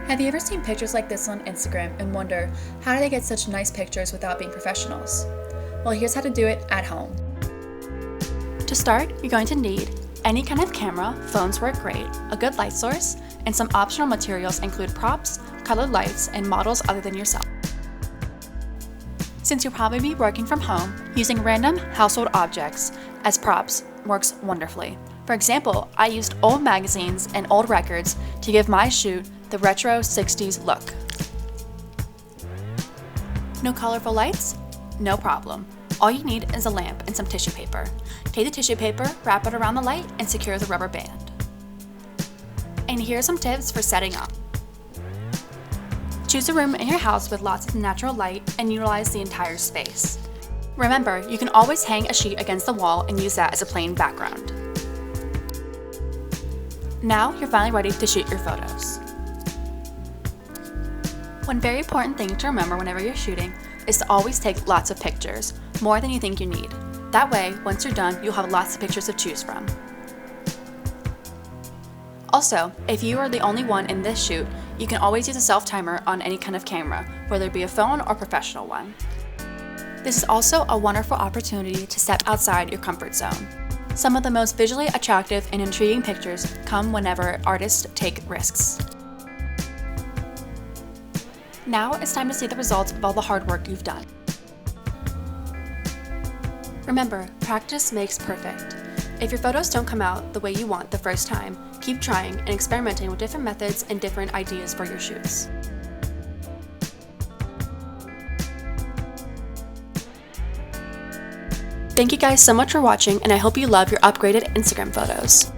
Have you ever seen pictures like this on Instagram and wonder, how do they get such nice pictures without being professionals? Well, here's how to do it at home. To start, you're going to need any kind of camera, phones work great, a good light source, and some optional materials include props, colored lights, and models other than yourself. Since you'll probably be working from home, using random household objects as props works wonderfully. For example, I used old magazines and old records to give my shoot the retro 60s look. No colorful lights? No problem. All you need is a lamp and some tissue paper. Take the tissue paper, wrap it around the light, and secure the rubber band. And here are some tips for setting up. Choose a room in your house with lots of natural light and utilize the entire space. Remember, you can always hang a sheet against the wall and use that as a plain background. Now you're finally ready to shoot your photos. One very important thing to remember whenever you're shooting is to always take lots of pictures, more than you think you need. That way, once you're done, you'll have lots of pictures to choose from. Also, if you are the only one in this shoot, you can always use a self-timer on any kind of camera, whether it be a phone or professional one. This is also a wonderful opportunity to step outside your comfort zone. Some of the most visually attractive and intriguing pictures come whenever artists take risks. Now it's time to see the results of all the hard work you've done. Remember, practice makes perfect. If your photos don't come out the way you want the first time, keep trying and experimenting with different methods and different ideas for your shoots. Thank you guys so much for watching, and I hope you love your upgraded Instagram photos.